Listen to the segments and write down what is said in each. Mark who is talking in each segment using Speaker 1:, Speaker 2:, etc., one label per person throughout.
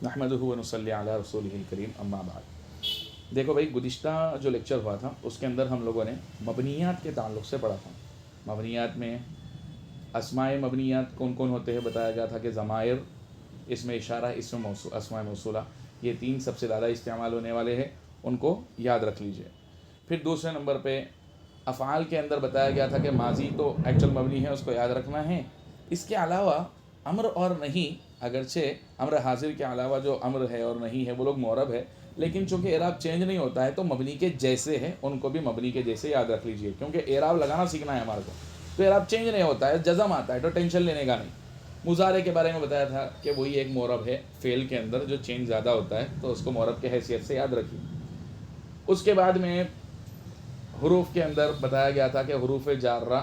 Speaker 1: نحمدہ و نصلی علی رسولہ الکریم اما بعد۔ دیکھو بھائی، گزشتہ جو لیکچر ہوا تھا اس کے اندر ہم لوگوں نے مبنیات کے تعلق سے پڑھا تھا۔ مبنیات میں اسماء مبنیات کون کون ہوتے ہیں بتایا گیا تھا کہ ضمائر، اسم اشارہ، اسم موصول، اسماء موصولہ، یہ تین سب سے زیادہ استعمال ہونے والے ہیں، ان کو یاد رکھ لیجئے۔ پھر دوسرے نمبر پہ افعال کے اندر بتایا گیا تھا کہ ماضی تو ایکچوئل مبنی ہے، اس کو یاد رکھنا ہے۔ اس کے علاوہ امر اور نہیں، اگرچہ امر حاضر کے علاوہ جو امر ہے اور نہیں ہے وہ لوگ معرب ہے، لیکن چونکہ اعراب چینج نہیں ہوتا ہے تو مبنی کے جیسے ہیں ان کو بھی مبنی کے جیسے یاد رکھ لیجئے، کیونکہ اعراب لگانا سیکھنا ہے ہمارے کو، تو اعراب چینج نہیں ہوتا ہے، جزم آتا ہے، تو ٹینشن لینے کا نہیں۔ مضارع کے بارے میں بتایا تھا کہ وہی ایک معرب ہے، فعل کے اندر جو چینج زیادہ ہوتا ہے تو اس کو معرب کے حیثیت سے یاد رکھیے۔ اس کے بعد میں حروف کے اندر بتایا گیا تھا کہ حروف جارہ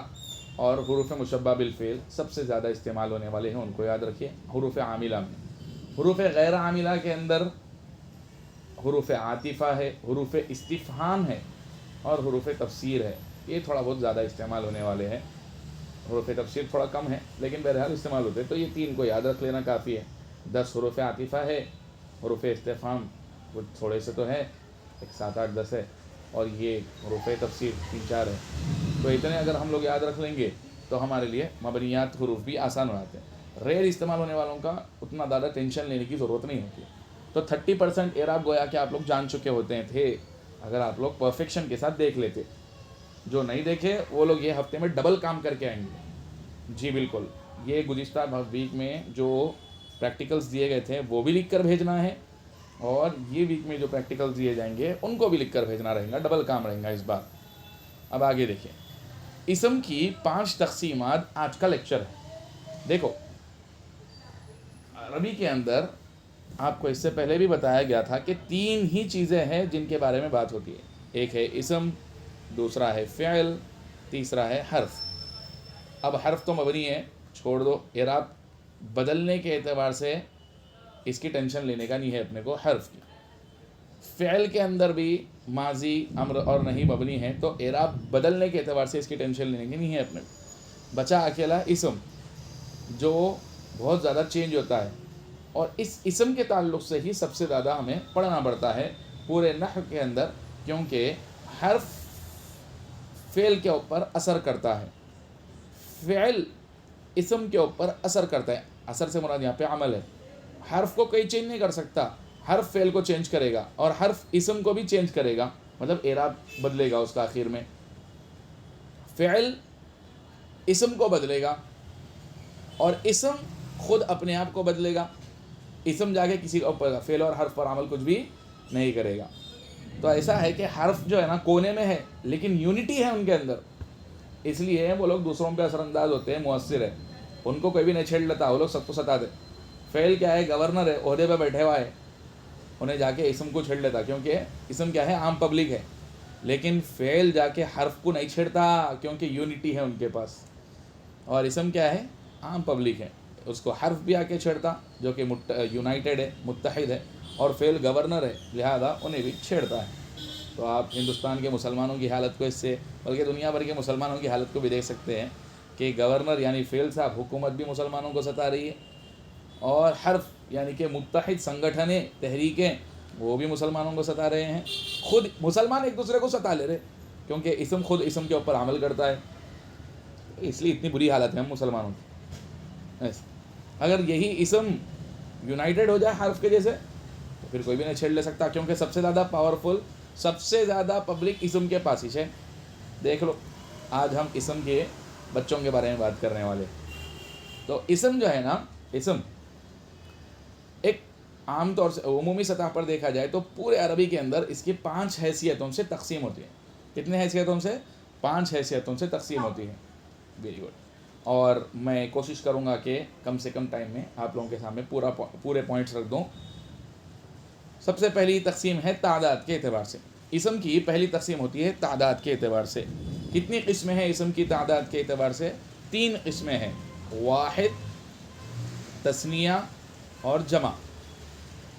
Speaker 1: اور حروف مشبہ بالفعل سب سے زیادہ استعمال ہونے والے ہیں، ان کو یاد رکھیے۔ حروف عاملہ میں حروف غیر عاملہ کے اندر حروف عاطفہ ہے، حروف استفہام ہے اور حروف تفسیر ہے، یہ تھوڑا بہت زیادہ استعمال ہونے والے ہیں۔ حروف تفسیر تھوڑا کم ہے لیکن بہرحال استعمال ہوتے ہیں، تو یہ تین کو یاد رکھ لینا کافی ہے۔ 10 حروف عاطفہ ہے، حروف استفہام وہ تھوڑے سے تو ہے، ایک 7 8 10 ہے، اور یہ حروف تفسیر 3 4 ہے، تو اتنے اگر ہم لوگ یاد رکھ لیں گے تو ہمارے لیے مبنیات حروف بھی آسان ہو جاتے ہیں۔ ریئر استعمال ہونے والوں کا اتنا زیادہ ٹینشن لینے کی ضرورت نہیں ہوتی ہے۔ تو 30% اعراب گویا کہ آپ لوگ جان چکے ہوتے تھے اگر آپ لوگ پرفیکشن کے ساتھ دیکھ لیتے۔ جو نہیں دیکھے وہ لوگ یہ ہفتے میں ڈبل کام کر کے آئیں گے۔ جی بالکل، یہ گزشتہ ویک میں جو پریکٹیکلز دیے گئے تھے وہ بھی لکھ کر بھیجنا ہے، اور یہ ویک میں جو پریکٹیکلز دیے جائیں گے ان کو بھی لکھ کر بھیجنا رہے گا، ڈبل کام رہے گا اس بار۔ اب آگے دیکھیں، اسم کی 5 تقسیمات آج کا لیکچر ہے۔ دیکھو، عربی کے اندر آپ کو اس سے پہلے بھی بتایا گیا تھا کہ 3 ہی چیزیں ہیں جن کے بارے میں بات ہوتی ہے، ایک ہے اسم، دوسرا ہے فعل، تیسرا ہے حرف۔ اب حرف تو مبنی ہے، چھوڑ دو، اعراب بدلنے کے اعتبار سے اس کی ٹینشن لینے کا نہیں ہے اپنے کو، حرف کی۔ فعل کے اندر بھی ماضی، امر اور نہیں مبنی ہے، تو اعراب بدلنے کے اعتبار سے اس کی ٹینشن لینے کی نہیں ہے اپنے کو۔ بچا اکیلا اسم جو بہت زیادہ چینج ہوتا ہے، اور اس اسم کے تعلق سے ہی سب سے زیادہ ہمیں پڑھنا پڑتا ہے پورے نحو کے اندر، کیونکہ حرف فعل کے اوپر اثر کرتا ہے، فعل اسم کے اوپر اثر کرتا ہے۔ اثر سے مراد یہاں پہ عمل ہے۔ حرف کو کوئی چینج نہیں کر سکتا، حرف فعل کو چینج کرے گا اور حرف اسم کو بھی چینج کرے گا، مطلب اعراب بدلے گا اس کا آخر میں۔ فعل اسم کو بدلے گا اور اسم خود اپنے آپ کو بدلے گا، اسم جا کے کسی کے اوپر، فعل اور حرف پر عمل کچھ بھی نہیں کرے گا۔ تو ایسا ہے کہ حرف جو ہے نا کونے میں ہے لیکن یونٹی ہے ان کے اندر، اس لیے وہ لوگ دوسروں پہ اثر انداز ہوتے ہیں، مؤثر ہے، ان کو کوئی بھی نہیں چھیڑ لیتا، وہ لوگ سب کو ستاتے۔ فعل کیا ہے، گورنر ہے، عہدے پہ بیٹھے ہوا ہے، انہیں جا کے اسم کو چھیڑ لیتا، کیونکہ اسم کیا ہے، عام پبلک ہے، لیکن فعل جا کے حرف کو نہیں چھیڑتا کیونکہ یونٹی ہے ان کے پاس، اور اسم کیا ہے، عام پبلک ہے، اس کو حرف بھی آ کے چھیڑتا جو کہ یونائٹڈ ہے، متحد ہے، اور فعل گورنر ہے لہذا انہیں بھی چھیڑتا ہے۔ تو آپ ہندوستان کے مسلمانوں کی حالت کو اس سے، بلکہ دنیا بھر کے مسلمانوں کی حالت کو بھی دیکھ سکتے ہیں کہ گورنر یعنی فعل صاحب، حکومت بھی مسلمانوں کو ستا رہی ہے، اور حرف یعنی کہ متحد سنگٹھنیں، تحریکیں، وہ بھی مسلمانوں کو ستا رہے ہیں، خود مسلمان ایک دوسرے کو ستا لے رہے، کیونکہ اسم خود اسم کے اوپر عمل کرتا ہے، اس لیے اتنی بری حالت ہے ہم مسلمانوں کی۔ اگر یہی اسم یونائٹڈ ہو جائے حرف کے جیسے تو پھر کوئی بھی نہیں چھیڑ لے سکتا، کیونکہ سب سے زیادہ پاورفل، سب سے زیادہ پبلک اسم کے پاس ہی ہے۔ دیکھ لو، آج ہم اسم کے بچوں کے بارے میں بات کرنے والے۔ تو اسم جو ہے نا، اسم ایک عام طور سے عمومی سطح پر دیکھا جائے تو پورے عربی کے اندر اس کی 5 حیثیتوں سے تقسیم ہوتی ہے۔ کتنے حیثیتوں سے؟ 5 حیثیتوں سے تقسیم ہوتی ہے۔ Very good. اور میں کوشش کروں گا کہ کم سے کم ٹائم میں آپ لوگوں کے سامنے پورے پوائنٹس رکھ دوں۔ سب سے پہلی تقسیم ہے تعداد کے اعتبار سے۔ اسم کی پہلی تقسیم ہوتی ہے تعداد کے اعتبار سے۔ کتنی قسمیں ہیں اسم کی تعداد کے اعتبار سے؟ 3 قسمیں ہیں، واحد، تثنیہ اور جمع۔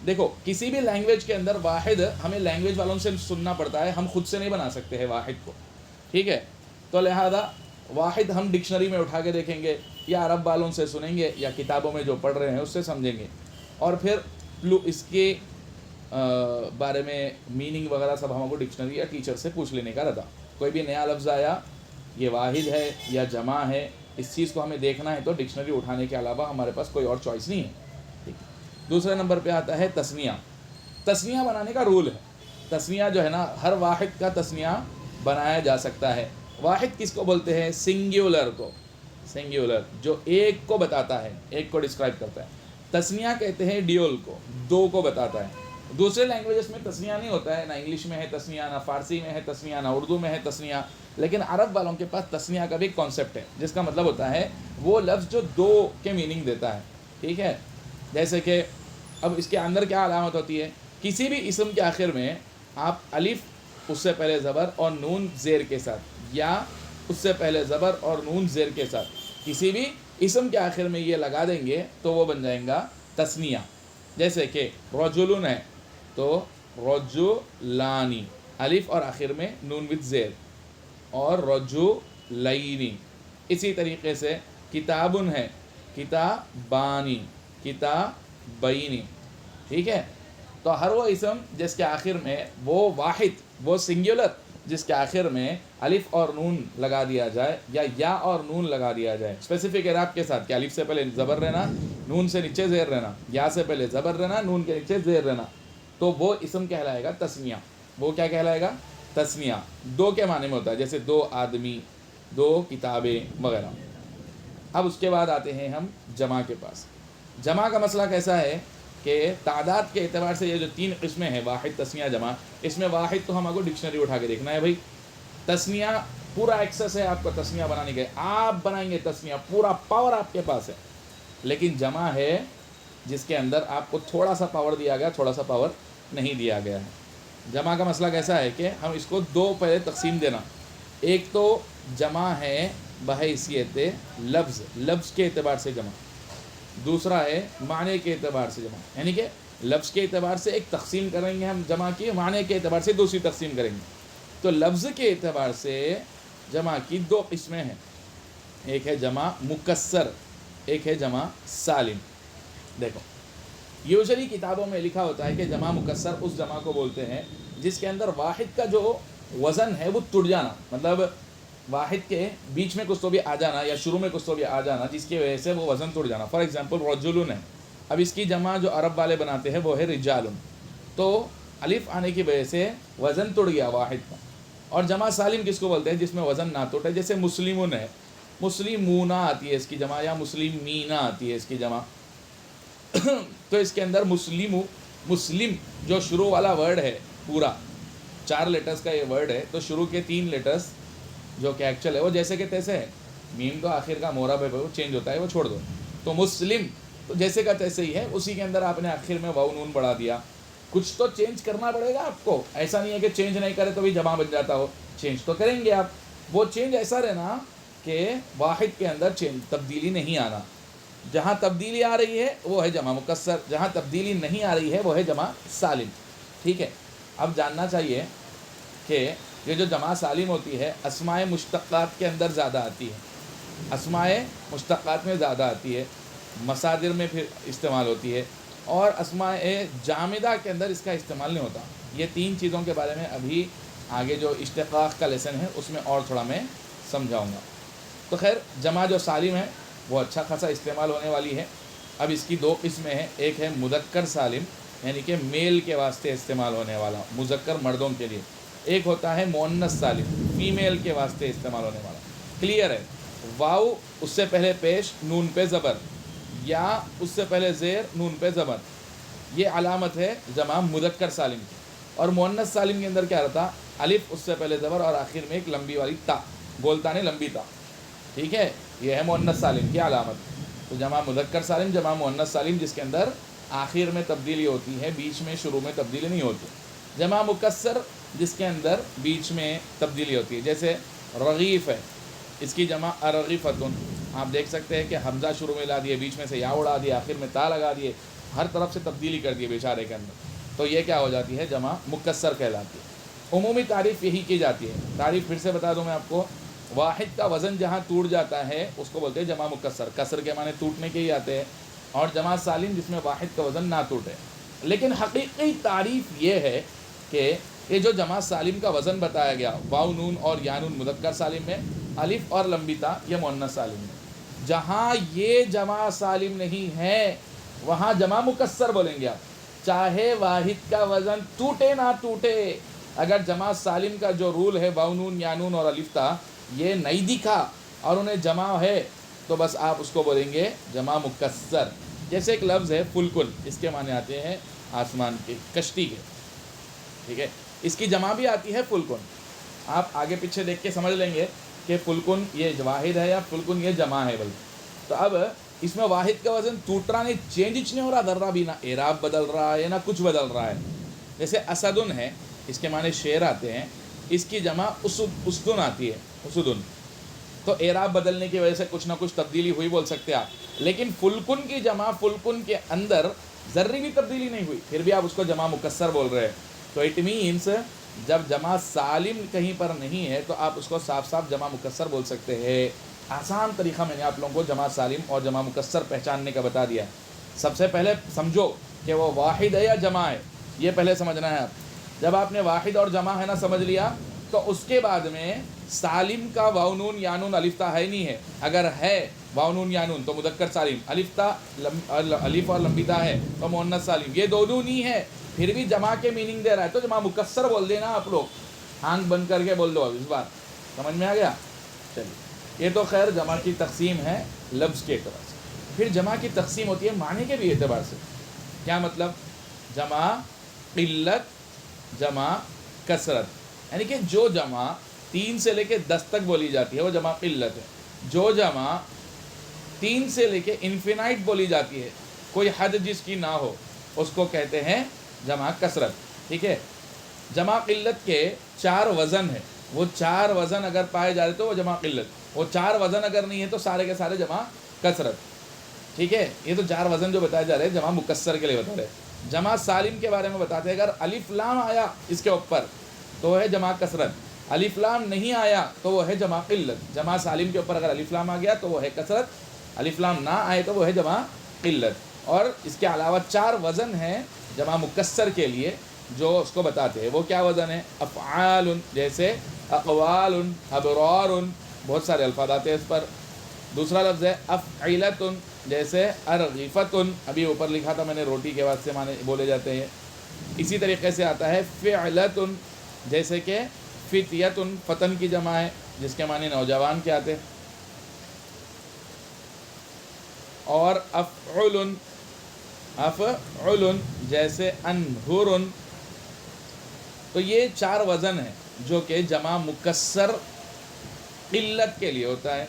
Speaker 1: دیکھو، کسی بھی لینگویج کے اندر واحد ہمیں لینگویج والوں سے سننا پڑتا ہے، ہم خود سے نہیں بنا سکتے ہیں واحد کو، ٹھیک ہے؟ تو لہذا واحد ہم ڈکشنری میں اٹھا کے دیکھیں گے، یا عرب والوں سے سنیں گے، یا کتابوں میں جو پڑھ رہے ہیں اس سے سمجھیں گے، اور پھر اس کے بارے میں میننگ وغیرہ سب ہم کو ڈکشنری یا ٹیچر سے پوچھ لینے کا رہتا. کوئی بھی نیا لفظ آیا، یہ واحد ہے یا جمع ہے، اس چیز کو ہمیں دیکھنا ہے تو ڈکشنری اٹھانے کے علاوہ ہمارے پاس کوئی اور چوائس نہیں ہے. ٹھیک ہے. دوسرے نمبر پہ آتا ہے تثنیہ. تثنیہ بنانے کا رول ہے. تثنیہ جو ہے نا، ہر واحد کا تثنیہ بنایا جا سکتا ہے. واحد کس کو بولتے ہیں؟ سنگیولر کو. سنگیولر جو ایک کو بتاتا ہے، ایک کو ڈسکرائب کرتا ہے. تثنیہ کہتے ہیں ڈیول کو، دو کو بتاتا ہے. دوسرے لینگویجز میں تثنیہ نہیں ہوتا ہے، نہ انگلش میں ہے تثنیہ، نہ فارسی میں ہے تثنیہ، نہ اردو میں ہے تثنیہ. لیکن عرب والوں کے پاس تثنیہ کا بھی ایک کانسیپٹ ہے، جس کا مطلب ہوتا ہے وہ لفظ جو دو کے میننگ دیتا ہے. ٹھیک ہے. جیسے کہ اب اس کے اندر کیا علامت ہوتی ہے؟ کسی بھی اسم کے آخر میں آپ الف اس سے پہلے زبر اور نون زیر کے ساتھ، یا اس سے پہلے زبر اور نون زیر کے ساتھ کسی بھی اسم کے آخر میں یہ لگا دیں گے تو وہ بن جائیں گا تثنیہ. جیسے کہ رجلن ہے تو رجلانی، الف اور آخر میں نون وتھ زیر، اور رجلینی. اسی طریقے سے کتابن ہے، کتابانی، کتابینی. ٹھیک ہے. تو ہر وہ اسم جس کے آخر میں وہ واحد، وہ سنگولر جس کے آخر میں الف اور نون لگا دیا جائے یا اور نون لگا دیا جائے اسپیسیفک اعراب کے ساتھ، کہ الف سے پہلے زبر رہنا، نون سے نیچے زیر رہنا، یا سے پہلے زبر رہنا، نون کے نیچے زیر رہنا، تو وہ اسم کہلائے گا تثنیہ. وہ کیا کہلائے گا؟ تثنیہ. دو کے معنی میں ہوتا ہے، جیسے دو آدمی، دو کتابیں وغیرہ. اب اس کے بعد آتے ہیں ہم جمع کے پاس. جمع کا مسئلہ کیسا ہے کہ تعداد کے اعتبار سے یہ جو تین قسمیں ہیں، واحد، تثنیہ، جمع، اس میں واحد تو ہم کو ڈکشنری اٹھا کے دیکھنا ہے بھائی. تثنیہ پورا ایکسس ہے آپ کو تثنیہ بنانے کے، آپ بنائیں گے تثنیہ، پورا پاور آپ کے پاس ہے. لیکن جمع ہے جس کے اندر آپ کو تھوڑا سا پاور دیا گیا، تھوڑا سا پاور نہیں دیا گیا ہے. جمع کا مسئلہ کیسا ہے کہ ہم اس کو دو پہلے تقسیم دینا. ایک تو جمع ہے بحیثیت لفظ، لفظ کے اعتبار سے جمع. دوسرا ہے معنی کے اعتبار سے جمع، یعنی کہ لفظ کے اعتبار سے ایک تقسیم کریں گے ہم جمع کی، معنی کے اعتبار سے دوسری تقسیم کریں گے. تو لفظ کے اعتبار سے جمع کی دو قسمیں ہیں، ایک ہے جمع مکسر، ایک ہے جمع سالم. دیکھو یوزلی کتابوں میں لکھا ہوتا ہے کہ جمع مکسر اس جمع کو بولتے ہیں جس کے اندر واحد کا جو وزن ہے وہ ٹوٹ جانا، مطلب واحد کے بیچ میں کچھ تو بھی آ جانا یا شروع میں کچھ تو بھی آ جانا جس کی وجہ سے وہ وزن ٹوٹ جانا. فار ایگزامپل رجلن ہے، اب اس کی جمع جو عرب والے بناتے ہیں وہ ہے رجالن، تو الف آنے کی وجہ سے وزن ٹوٹ گیا واحد کا. اور جمع سالم کس کو بولتے ہیں؟ جس میں وزن نہ ٹوٹے. جیسے مسلمون ہے، مسلمونہ آتی ہے اس کی جمع، یا مسلمینہ آتی ہے اس کی جمع. تو اس کے اندر مسلم جو شروع والا ورڈ ہے، پورا 4 لیٹرز کا یہ ورڈ ہے، تو شروع کے 3 لیٹرز جو کہ ایکچوئل ہے وہ جیسے کہ تیسے ہے. میم تو آخر کا مورب ہے وہ چینج ہوتا ہے، وہ چھوڑ دو. تو مسلم تو جیسے کا تیسے ہی ہے، اسی کے اندر آپ نے آخر میں واو نون بڑھا دیا. کچھ تو چینج کرنا پڑے گا آپ کو، ایسا نہیں ہے کہ چینج نہیں کرے تو بھی جمع بن جاتا ہو، چینج تو کریں گے آپ. وہ چینج ایسا رہنا کہ واحد کے اندر تبدیلی نہیں آنا. جہاں تبدیلی آ رہی ہے وہ ہے جمع مکسر، جہاں تبدیلی نہیں آ رہی ہے وہ ہے جمع سالم. ٹھیک ہے. اب جاننا چاہیے کہ یہ جو جمع سالم ہوتی ہے اسماء مشتقات کے اندر زیادہ آتی ہے، اسماء مشتقات میں زیادہ آتی ہے، مصادر میں پھر استعمال ہوتی ہے، اور اسماء جامدہ کے اندر اس کا استعمال نہیں ہوتا. یہ 3 چیزوں کے بارے میں ابھی آگے جو اشتقاق کا لیسن ہے اس میں اور تھوڑا میں سمجھاؤں گا. تو خیر جمع جو سالم ہے وہ اچھا خاصا استعمال ہونے والی ہے. اب اس کی 2 قسمیں ہیں، ایک ہے مذکر سالم یعنی کہ میل کے واسطے استعمال ہونے والا، مذکر مردوں کے لیے. ایک ہوتا ہے مؤنث سالم، فیمیل کے واسطے استعمال ہونے والا. کلیئر ہے؟ واو اس سے پہلے پیش، نون پہ زبر، یا اس سے پہلے زیر، نون پہ زبر، یہ علامت ہے جمع مذکر سالم کی. اور مؤنث سالم کے اندر کیا رہتا؟ الف اس سے پہلے زبر اور آخر میں ایک لمبی والی تا، گولتانے لمبی تا. ٹھیک ہے. یہ ہے مؤنث سالم کی علامت. تو جمع مذکر سالم، جمع مؤنث سالم جس کے اندر آخر میں تبدیلی ہوتی ہے، بیچ میں شروع میں تبدیلی نہیں ہوتی. جمع مکسر جس کے اندر بیچ میں تبدیلی ہوتی ہے، جیسے رغیف ہے، اس کی جمع ارغفتن. آپ دیکھ سکتے ہیں کہ حمزہ شروع میں لا دیے، بیچ میں سے یا اڑا دیے، آخر میں تا لگا دیے، ہر طرف سے تبدیلی کر دی بیچارے کے اندر. تو یہ کیا ہو جاتی ہے؟ جمع مکسر کہلاتی ہے. عمومی تعریف یہی کی جاتی ہے. تعریف پھر سے بتا دوں میں آپ کو، واحد کا وزن جہاں ٹوٹ جاتا ہے اس کو بولتے ہیں جمع مکسر. کسر کے معنی ٹوٹنے کے ہی آتے ہیں. اور جمع سالم جس میں واحد کا وزن نہ ٹوٹے، لیکن حقیقی تعریف یہ ہے کہ یہ جو جمع سالم کا وزن بتایا گیا، واو نون اور یا نون مذکر سالم میں، الف اور لمبی تا یہ مؤنث سالم میں، جہاں یہ جمع سالم نہیں ہے وہاں جمع مکسر بولیں گے آپ، چاہے واحد کا وزن ٹوٹے نہ ٹوٹے، اگر جمع سالم کا جو رول ہے واو نون یا نون اور الف تا یہ نہیں دکھا اور انہیں جمع ہے تو بس آپ اس کو بولیں گے جمع مکسر۔ جیسے ایک لفظ ہے فلکن، اس کے معنی آتے ہیں آسمان کی کشتی کے، ٹھیک ہے، اس کی جمع بھی آتی ہے فلکن، آپ آگے پیچھے دیکھ کے سمجھ لیں گے کہ فلکن یہ واحد ہے یا فلکن یہ جمع ہے بلکہ۔ تو اب اس میں واحد کا وزن ٹوٹ رہا نہیں، چینج نہیں ہو رہا، ذرہ بھی، نہ اعراب بدل رہا ہے نہ کچھ بدل رہا ہے۔ جیسے اسدن ہے، اس کے معنی شیر آتے ہیں، اس کی جمع اسدن آتی ہے، اسدن، تو اعراب بدلنے کی وجہ سے کچھ نہ کچھ تبدیلی ہوئی بول سکتے آپ، لیکن فلکن کی جمع فلکن کے اندر ذرے بھی تبدیلی نہیں ہوئی، پھر بھی آپ اس کو جمع مکسر بول رہے ہیں۔ تو اٹ مینس جب جمع سالم کہیں پر نہیں ہے تو آپ اس کو صاف صاف جمع مکسر بول سکتے ہیں۔ آسان طریقہ میں نے آپ لوگوں کو جمع سالم اور جمع مکسر پہچاننے کا بتا دیا ہے۔ سب سے پہلے سمجھو کہ وہ واحد ہے یا جمع ہے، یہ پہلے سمجھنا ہے آپ۔ جب آپ نے واحد اور جمع ہے نا سمجھ لیا تو اس کے بعد میں سالم کا واو نون یا نون الف تا ہے نہیں ہے، اگر ہے واو نون یا نون تو مذکر سالم، الف تا الف اور لمبی تا ہے تو مؤنث سالم، یہ دونوں نہیں ہے پھر بھی جمع کے میننگ دے رہا ہے تو جمع مکسر بول دینا آپ لوگ، آنکھ بند کر کے بول دو اب اس بار، سمجھ میں آ گیا؟ چلیے، یہ تو خیر جمع کی تقسیم ہے لفظ کے اعتبار سے۔ پھر جمع کی تقسیم ہوتی ہے معنی کے بھی اعتبار سے۔ کیا مطلب؟ جمع قلت، جمع کثرت، یعنی کہ جو جمع 3 سے لے کے 10 تک بولی جاتی ہے وہ جمع قلت ہے، جو جمع 3 سے لے کے انفینائٹ بولی جاتی ہے، کوئی حد جس کی نہ ہو، اس کو کہتے ہیں جمع کثرت، ٹھیک ہے۔ جمع قلت کے 4 وزن ہیں، وہ 4 وزن اگر پائے جا رہے تو وہ جمع قلت، وہ 4 وزن اگر نہیں ہے تو سارے کے سارے جمع کثرت، ٹھیک ہے۔ یہ تو 4 وزن جو بتائے جا رہے ہیں جمع مکسر کے لیے بتا رہے ہیں۔ جمع سالم کے بارے میں بتاتے ہیں، اگر الف لام آیا اس کے اوپر تو وہ ہے جمع کثرت، الف لام نہیں آیا تو وہ ہے جمع قلت۔ جمع سالم کے اوپر اگر الف لام آ گیا تو وہ ہے کثرت، الف لام نہ آئے تو وہ ہے جمع قلت۔ اور اس کے علاوہ 4 وزن ہیں جمع مکسر کے لیے جو اس کو بتاتے ہیں، وہ کیا وزن ہے؟ افعال، جیسے اقوال، ابرار، بہت سارے الفاظ آتے ہیں اس پر۔ دوسرا لفظ ہے افعلت، جیسے ارغفت، ابھی اوپر لکھا تھا میں نے روٹی کے بعد سے معنی بولے جاتے ہیں۔ اسی طریقے سے آتا ہے فعلت، جیسے کہ فتیت، فتن کی جمع ہے جس کے معنی نوجوان کے آتے ہیں۔ اور افعل، افعل جیسے انہر، تو یہ 4 وزن ہیں جو کہ جمع مکسر قلت کے لیے ہوتا ہے۔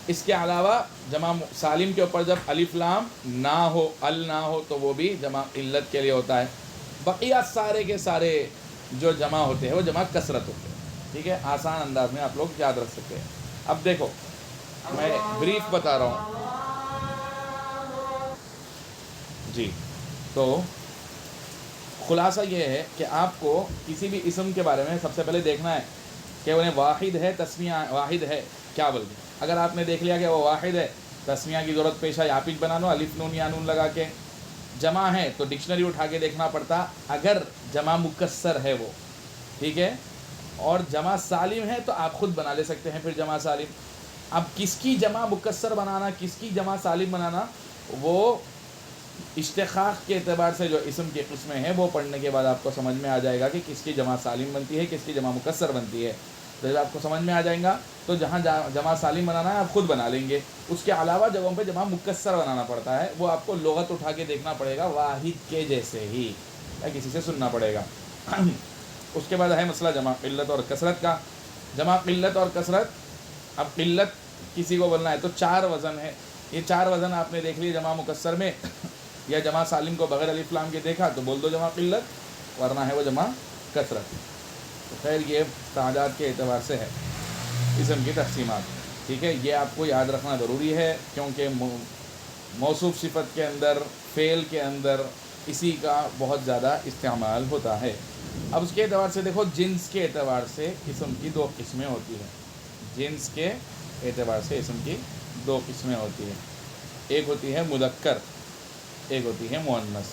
Speaker 1: اس کے علاوہ جمع سالم کے اوپر جب الف لام نہ ہو، ال نہ ہو تو وہ بھی جمع قلت کے لیے ہوتا ہے۔ بقیہ سارے کے سارے جو جمع ہوتے ہیں وہ جمع کثرت ہوتے ہیں، ٹھیک ہے، آسان انداز میں آپ لوگ یاد رکھ سکتے ہیں۔ اب دیکھو میں بریف بتا رہا ہوں جی، تو خلاصہ یہ ہے کہ آپ کو کسی بھی اسم کے بارے میں سب سے پہلے دیکھنا ہے کہ انہیں واحد ہے، تسمیہ واحد ہے کیا بلکہ، اگر آپ نے دیکھ لیا کہ وہ واحد ہے، تسمیہ کی ضرورت پیش آئی، آپ ہی بنا لو الف نون یا نون لگا کے۔ جمع ہے تو ڈکشنری اٹھا کے دیکھنا پڑتا اگر جمع مکسر ہے وہ، ٹھیک ہے، اور جمع سالم ہے تو آپ خود بنا لے سکتے ہیں پھر جمع سالم۔ اب کس کی جمع مکسر بنانا، کس کی جمع سالم بنانا، وہ اشتقاق کے اعتبار سے جو اسم کی قسمیں ہیں وہ پڑھنے کے بعد آپ کو سمجھ میں آ جائے گا کہ کس کی جمع سالم بنتی ہے، کس کی جمع مکسر بنتی ہے۔ جب آپ کو سمجھ میں آ جائیں گا تو جہاں جمع سالم بنانا ہے آپ خود بنا لیں گے، اس کے علاوہ جگہوں پہ جمع مکسر بنانا پڑتا ہے، وہ آپ کو لغت اٹھا کے دیکھنا پڑے گا واحد کے جیسے ہی، یا کسی سے سننا پڑے گا۔ اس کے بعد ہے مسئلہ جمع قلت اور کثرت کا۔ جمع قلت اور کثرت، اب قلت کسی کو بولنا ہے تو 4 وزن ہے، یہ 4 وزن آپ نے دیکھ لیے جمع مکسر میں، یا جمع سالم کو بغیر الف لام کے دیکھا تو بول دو جمع قلت، ورنہ ہے وہ جمع کثرت۔ تو خیر یہ تعداد کے اعتبار سے ہے اسم کی تقسیمات، ٹھیک ہے، یہ آپ کو یاد رکھنا ضروری ہے کیونکہ موصوف صفت کے اندر، فعل کے اندر اسی کا بہت زیادہ استعمال ہوتا ہے۔ اب اس کے اعتبار سے دیکھو، جنس کے اعتبار سے اسم کی 2 قسمیں ہوتی ہیں، جنس کے اعتبار سے اسم کی 2 قسمیں ہوتی ہیں، ایک ہوتی ہے مذکر، ایک ہوتی ہے مؤنث۔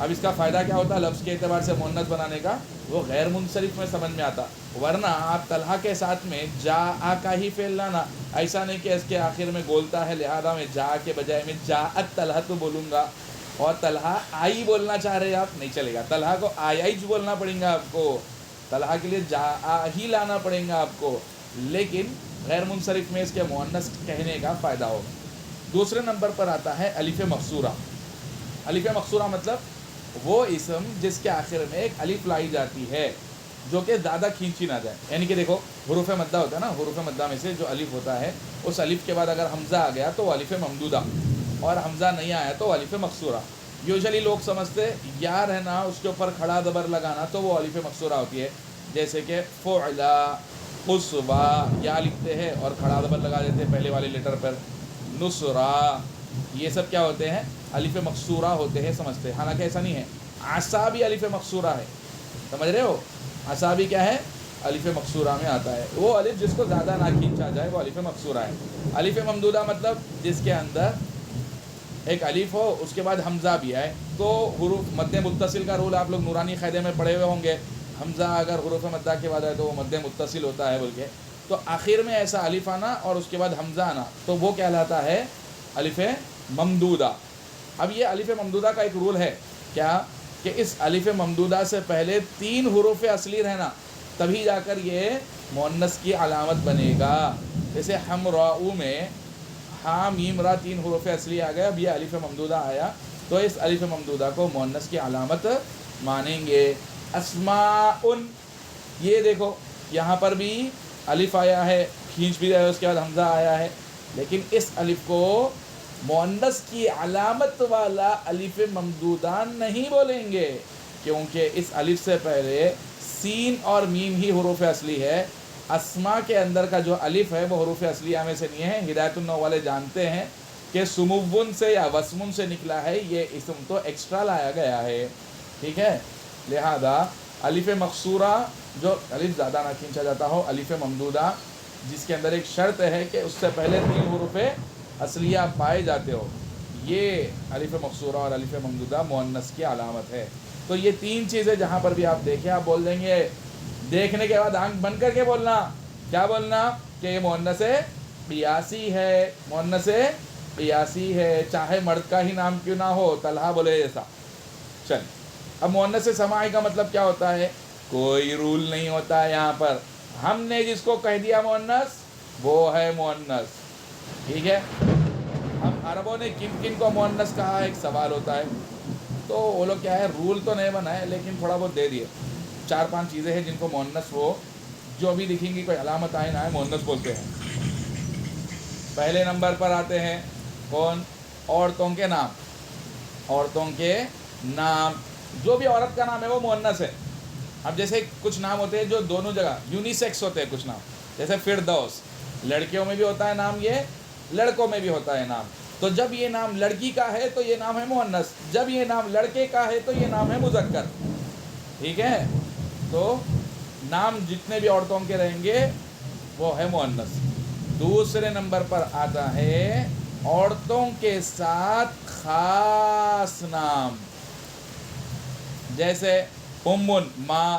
Speaker 1: اب اس کا فائدہ کیا ہوتا ہے لفظ کے اعتبار سے مؤنث بنانے کا؟ وہ غیر منصرف میں سمجھ میں آتا، ورنہ آپ طلحہ کے ساتھ میں جا آ کا ہی فعل لانا، ایسا نہیں کہ اس کے آخر میں گولتا ہے لہذا میں جا کے بجائے میں جاءت طلحہ تو بولوں گا، اور طلحہ آئی بولنا چاہ رہے آپ، نہیں چلے گا، طلحہ کو آئی بولنا پڑیں گا آپ کو، طلحہ کے لیے جا ہی لانا پڑیں گا آپ کو، لیکن غیر منصرف میں اس کے مؤنث کہنے کا فائدہ ہوگا۔ دوسرے نمبر پر آتا ہے الف مقصورہ۔ الف مقصورہ مطلب وہ اسم جس کے آخر میں ایک الف لائی جاتی ہے جو کہ زیادہ کھینچی نہ جائے، یعنی کہ دیکھو حروف مدہ ہوتا ہے نا، حروف مدہ میں سے جو الف ہوتا ہے اس الف کے بعد اگر حمزہ آ گیا تو وہ الف ممدودہ، اور حمزہ نہیں آیا تو الف مقصورہ۔ یوزلی لوگ سمجھتے یا رہنا اس کے اوپر کھڑا زبر لگانا تو وہ الف مقصورہ ہوتی ہے، جیسے کہ فعلا، قصوا، یا لکھتے ہیں اور کھڑا زبر لگا دیتے ہیں پہلے والے لیٹر پر، نصرا، یہ سب کیا ہوتے ہیں؟ الف مقصورہ ہوتے ہیں سمجھتے ہیں، حالانکہ ایسا نہیں ہے۔ عصا بھی الف مقصورہ ہے، سمجھ رہے ہو؟ عصا بھی کیا ہے؟ الف مقصورہ میں آتا ہے، وہ الف جس کو زیادہ نہ کھینچا جائے وہ الف مقصورہ ہے۔ الف ممدودہ مطلب جس کے اندر ایک الف ہو اس کے بعد حمزہ بھی آئے، تو حروف مد متصل کا رول آپ لوگ نورانی قاعدے میں پڑھے ہوئے ہوں گے، حمزہ اگر حروف مدہ کے بعد آئے تو وہ مد متصل ہوتا ہے بول کے، تو آخر میں ایسا الف آنا اور اس کے بعد حمزہ آنا تو وہ کہلاتا ہے الف ممدودہ۔ اب یہ الف ممدودہ کا ایک رول ہے کیا کہ اس الف ممدودہ سے پہلے 3 حروف اصلی رہنا، تبھی جا کر یہ مؤنث کی علامت بنے گا۔ جیسے حمراء میں ہاں میم را 3 حروف اصلی آ گئے، اب یہ الف ممدودہ آیا تو اس الف ممدودہ کو مؤنث کی علامت مانیں گے۔ اسماء، یہ دیکھو یہاں پر بھی الف آیا ہے، کھینچ بھی رہے اس کے بعد حمزہ آیا ہے، لیکن اس الف کو مؤنث کی علامت والا الف ممدودہ نہیں بولیں گے، کیونکہ اس الف سے پہلے سین اور میم ہی حروف اصلی ہے۔ اسماء کے اندر کا جو الف ہے وہ حروف اصلیہ میں سے نہیں ہے، ہدایت النو والے جانتے ہیں کہ سمون سے یا وسمن سے نکلا ہے، یہ اسم تو ایکسٹرا لایا گیا ہے، ٹھیک ہے؟ لہذا الف مقصورہ جو الف زیادہ نہ کھینچا جاتا ہو، الف ممدودہ جس کے اندر ایک شرط ہے کہ اس سے پہلے 3 حروف اصلیہ پائے جاتے ہو، یہ الف مقصورہ اور الف ممدودہ مؤنث کی علامت ہے۔ تو یہ 3 چیزیں جہاں پر بھی آپ دیکھیں، آپ بول دیں گے، دیکھنے کے بعد آنکھ بند کر کے بولنا، کیا بولنا؟ کہ یہ مؤنث قیاسی ہے، مؤنث قیاسی ہے، چاہے مرد کا ہی نام کیوں نہ ہو، طلحہ بولے جیسا۔ چل اب مؤنث سماعی کا مطلب کیا ہوتا ہے؟ کوئی رول نہیں ہوتا ہے یہاں پر، ہم نے جس کو کہہ دیا مؤنث وہ ہے مؤنث، ٹھیک ہے؟ اب عربوں نے کن کن کو مؤنث کہا ایک سوال ہوتا ہے، تو وہ لوگ کیا ہے رول تو نہیں بنائے لیکن تھوڑا بہت دے دیے، 4-5 چیزیں ہیں جن کو مؤنث وہ جو بھی دکھیں گی کوئی علامت آئے نہ آئے مؤنث بولتے ہیں۔ پہلے نمبر پر آتے ہیں کون؟ عورتوں کے نام، عورتوں کے نام، جو بھی عورت کا نام ہے وہ مؤنث ہے۔ اب جیسے کچھ نام ہوتے ہیں جو دونوں جگہ یونیسیکس ہوتے ہیں، کچھ نام جیسے فردوس، لڑکیوں میں بھی ہوتا ہے نام، یہ لڑکوں میں بھی ہوتا ہے نام، تو جب یہ نام لڑکی کا ہے تو یہ نام ہے مؤنث، جب یہ نام لڑکے کا ہے تو یہ نام ہے مذکر، ٹھیک ہے؟ تو نام جتنے بھی عورتوں کے رہیں گے وہ ہے مؤنث۔ دوسرے نمبر پر آتا ہے عورتوں کے ساتھ خاص نام، جیسے امن ماں،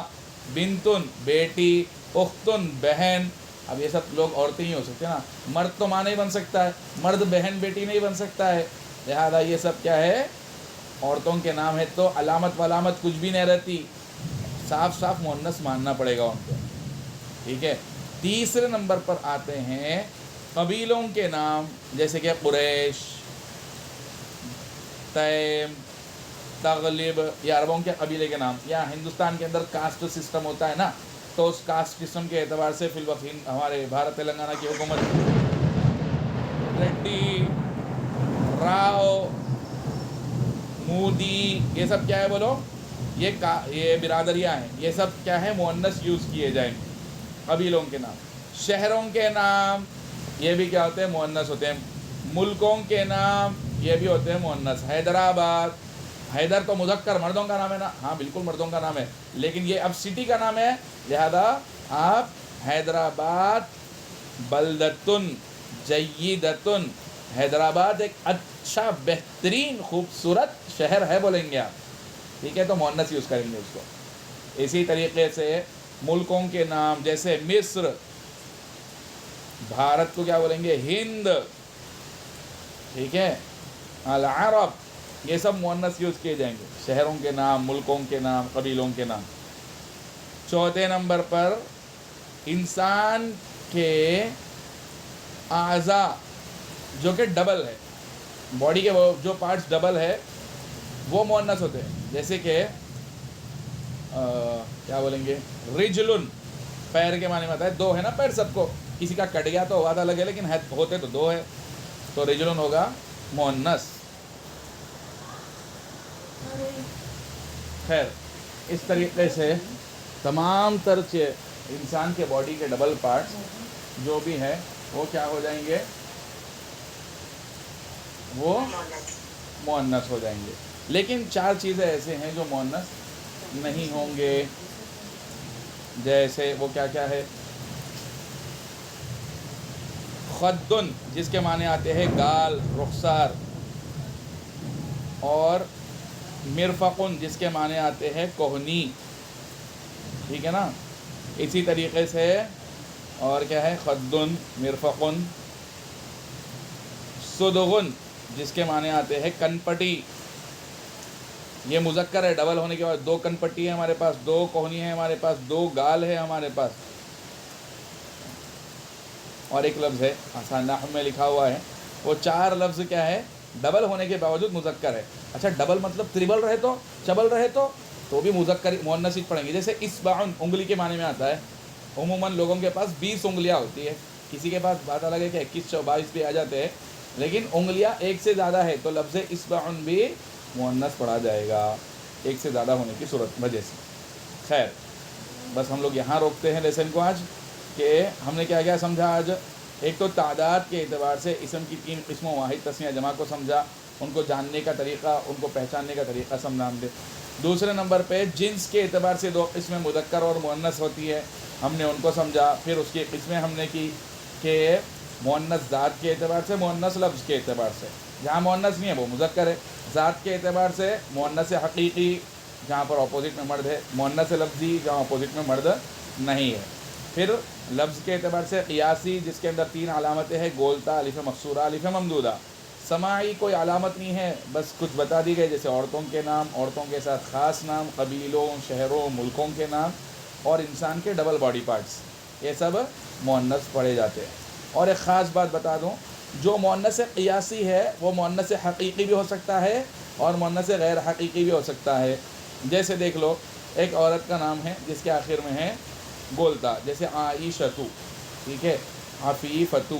Speaker 1: بنتن بیٹی، اختن بہن۔ اب یہ سب لوگ عورتیں ہی ہو سکتے ہیں نا، مرد تو ماں نہیں بن سکتا ہے، مرد بہن بیٹی نہیں بن سکتا ہے، لہذا یہ سب کیا ہے عورتوں کے نام ہے، تو علامت علامت کچھ بھی نہیں رہتی، صاف صاف مؤنث ماننا پڑے گا ان کو، ٹھیک ہے؟ تیسرے نمبر پر آتے ہیں قبیلوں کے نام، جیسے کہ قریش، تیم، تغلب، یہ عربوں کے قبیلے کے نام۔ یا ہندوستان کے اندر کاسٹ سسٹم ہوتا ہے نا، تو اس کاسٹ سسٹم کے اعتبار سے فی الوقت ہمارے بھارت تلنگانہ کی حکومت ریڈی، راؤ، مودی، یہ سب کیا ہے بولو؟ یہ برادریاں ہیں، یہ سب کیا ہے مؤنث یوز کیے جائیں گے۔ قبیلوں کے نام، شہروں کے نام، یہ بھی کیا ہوتے ہیں مؤنث ہوتے ہیں۔ ملکوں کے نام یہ بھی ہوتے ہیں مؤنث۔ حیدرآباد، حیدر تو مذکر مردوں کا نام ہے نا، ہاں بالکل مردوں کا نام ہے، لیکن یہ اب سٹی کا نام ہے، لہذا آپ حیدرآباد بلدتن جیدتن، حیدرآباد ایک اچھا بہترین خوبصورت شہر ہے بولیں گے آپ، ٹھیک ہے، تو مؤنث یوز کریں گے اس کو. اسی طریقے سے ملکوں کے نام جیسے مصر، بھارت کو کیا بولیں گے؟ ہند. ٹھیک ہے، العرب، یہ سب مؤنث یوز کیے جائیں گے. شہروں کے نام، ملکوں کے نام، قبیلوں کے نام. چوتھے نمبر پر انسان کے اعضاء جو کہ ڈبل ہے، باڈی کے وہ جو پارٹس ڈبل ہے وہ مؤنث ہوتے ہیں. جیسے کہ کیا بولیں گے؟ رجلن، پیر کے معنی میں آتا ہے. دو ہے نا پیر سب کو، کسی کا کٹ گیا تو بات الگ ہے، لیکن ہوتے تو دو ہے، تو رجلن ہوگا مؤنث. خیر، اس طریقے سے تمام تر انسان کے باڈی کے ڈبل پارٹس جو بھی ہیں وہ کیا ہو جائیں گے؟ وہ مؤنث ہو جائیں گے. لیکن 4 چیزیں ایسے ہیں جو مؤنث نہیں ہوں گے. جیسے وہ کیا کیا ہے؟ خدن، جس کے معنی آتے ہیں گال، رخسار. اور مرفقن، جس کے معنی آتے ہیں کوہنی. ٹھیک ہے نا. اسی طریقے سے اور کیا ہے؟ خدن، مرفقن. صدغن، جس کے معنی آتے ہیں کنپٹی. یہ مذکر ہے، ڈبل ہونے کے بعد 2 کنپٹی ہے ہمارے پاس، 2 کوہنی ہے ہمارے پاس، 2 گال ہے ہمارے پاس. اور ایک لفظ ہے آسان نحو میں لکھا ہوا ہے، وہ 4 لفظ کیا ہے؟ ڈبل ہونے کے باوجود مذکر ہے. اچھا، ڈبل مطلب تربل رہے تو، چبل رہے تو بھی مذکر مؤنث ہی پڑھیں گے. جیسے اصبعن، انگلی کے معنی میں آتا ہے. عموماً لوگوں کے پاس 20 انگلیاں ہوتی ہے، کسی کے پاس بات الگ ہے کہ 21 22 بھی آ جاتے ہیں، لیکن انگلیاں ایک سے زیادہ ہے تو لفظ اصبعن بھی مؤنث پڑھا جائے گا ایک سے زیادہ ہونے کی صورت وجہ سے. خیر، بس ہم لوگ یہاں روکتے ہیں لیسن کو آج، کہ ہم نے کیا کیا سمجھا آج. ایک تو تعداد کے اعتبار سے اسم کی 3 قسموں، واحد، تثنیہ، جمع کو سمجھا، ان کو جاننے کا طریقہ، ان کو پہچاننے کا طریقہ سمجھان دے. دوسرے نمبر پہ جنس کے اعتبار سے 2 قسمیں مذکر اور مؤنث ہوتی ہے، ہم نے ان کو سمجھا. پھر اس کی قسمیں ہم نے کی کہ مؤنث ذات کے اعتبار سے، مؤنث لفظ کے اعتبار سے. جہاں مؤنث نہیں ہے وہ مذکر ہے. ذات کے اعتبار سے مؤنث حقیقی جہاں پر اپوزٹ میں مرد ہے، مؤنث لفظی جہاں اپوزٹ میں مرد نہیں ہے. پھر لفظ کے اعتبار سے قیاسی، جس کے اندر 3 علامتیں ہیں، گولتا، الف مقصورہ، الف ممدودہ. سماعی کوئی علامت نہیں ہے، بس کچھ بتا دی گئی، جیسے عورتوں کے نام، عورتوں کے ساتھ خاص نام، قبیلوں، شہروں، ملکوں کے نام، اور انسان کے ڈبل باڈی پارٹس، یہ سب مؤنث پڑھے جاتے ہیں. اور ایک خاص بات بتا دوں، جو مؤنث قیاسی ہے وہ مؤنث حقیقی بھی ہو سکتا ہے اور مؤنث غیر حقیقی بھی ہو سکتا ہے. جیسے دیکھ لو، ایک عورت کا نام ہے جس کے آخر میں ہے گولتا، جیسے عائشتو. ٹھیک ہے، عفیفتو.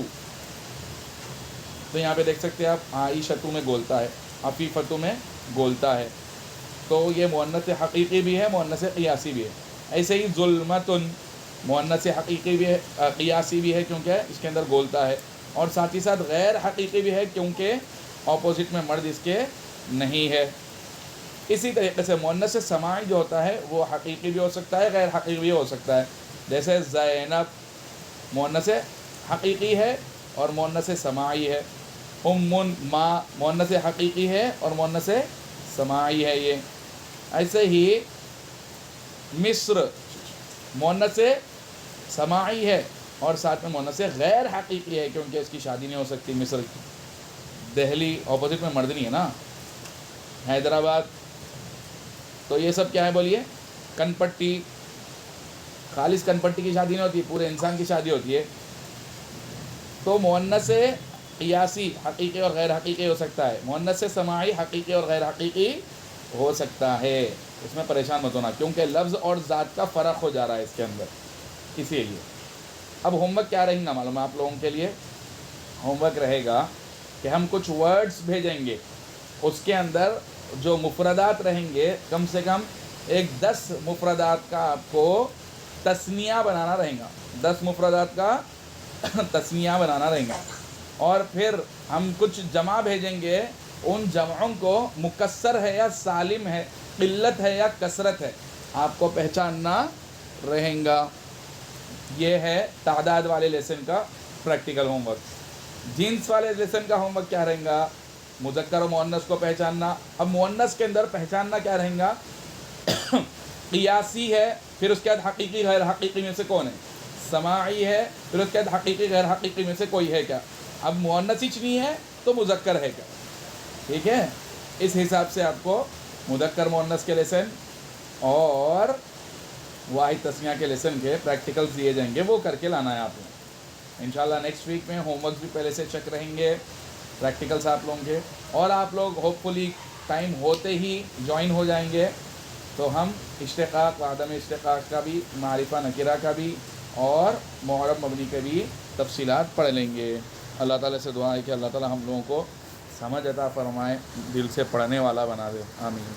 Speaker 1: تو یہاں پہ دیکھ سکتے ہیں آپ، عائشتو میں گولتا ہے، عفیفتو میں گولتا ہے. تو یہ مؤنث حقیقی بھی ہے، مؤنث قیاسی بھی ہے. ایسے ہی ظلمتن، مؤنث حقیقی بھی ہے، قیاسی بھی ہے کیونکہ اس کے اندر گولتا ہے، اور ساتھ ہی ساتھ غیر حقیقی بھی ہے کیونکہ اپوزٹ میں مرد اس کے نہیں ہے. اسی طریقے سے مؤنث سماعی جو ہوتا ہے وہ حقیقی بھی ہو سکتا ہے، غیر حقیقی بھی ہو سکتا ہے. جیسے زینب مؤنث حقیقی ہے اور مؤنث سماعی ہے. ماں مؤنث حقیقی ہے اور مؤنث سماعی ہے. یہ ایسے ہی مصر مؤنث سماعی ہے اور ساتھ میں مؤنث غیر حقیقی ہے کیونکہ اس کی شادی نہیں ہو سکتی مصر کی. دہلی اپوزٹ میں مرد نہیں ہے نا، حیدرآباد. تو یہ سب کیا ہے بولیے؟ کنپٹی. خالص کنپٹی کی شادی نہیں ہوتی، پورے انسان کی شادی ہوتی ہے. تو مؤنث قیاسی حقیقی اور غیر حقیقی ہو سکتا ہے، مؤنث سماعی حقیقی اور غیر حقیقی ہو سکتا ہے. اس میں پریشان مت ہونا کیونکہ لفظ اور ذات کا فرق ہو جا رہا ہے اس کے اندر، اسی لیے. اب ہوم ورک کیا رہے گا معلوم ہے آپ لوگوں کے لیے؟ ہوم ورک رہے گا کہ ہم کچھ ورڈز بھیجیں گے، اس کے اندر جو مفردات رہیں گے کم سے کم 10 مفردات کا آپ کو تثنیہ بنانا رہے گا. 10 مفردات کا تثنیہ بنانا رہے گا. اور پھر ہم کچھ جمع بھیجیں گے، ان جمعوں کو مکسر ہے یا سالم ہے، قلت ہے یا کثرت ہے، آپ کو پہچاننا رہیں گا. یہ ہے تعداد والے لیسن کا پریکٹیکل ہوم ورک. جنس والے لیسن کا ہوم ورک کیا رہیں گا مذکر و مؤنث کو پہچاننا. اب مؤنث کے اندر پہچاننا کیا رہیں گا؟ قیاسی ہے، پھر اس کے بعد حقیقی غیر حقیقی میں سے کون ہے؟ سماعی ہے، پھر اس کے بعد حقیقی غیر حقیقی میں سے کوئی ہے کیا؟ اب مؤنث ہی نہیں ہے تو مذکر ہے کیا؟ ٹھیک ہے، اس حساب سے آپ کو مذکر مؤنث کے لیسن اور واحد تسنیہ کے لیسن کے پریکٹیکلز دیے جائیں گے، وہ کر کے لانا ہے آپ نے. انشاءاللہ نیکسٹ ویک میں ہوم ورک بھی پہلے سے چیک رہیں گے، پریکٹیکلس آپ لوگوں کے، اور آپ لوگ ہوپ فلی ٹائم ہوتے ہی جوائن ہو جائیں گے تو ہم اشتقاق و عدم اشتقاق کا بھی، معرفہ نکرہ کا بھی، اور معرب مبنی کے بھی تفصیلات پڑھ لیں گے. اللہ تعالیٰ سے دعا ہے کہ اللہ تعالیٰ ہم لوگوں کو سمجھ عطا فرمائے، دل سے پڑھنے والا بنا دے. آمین.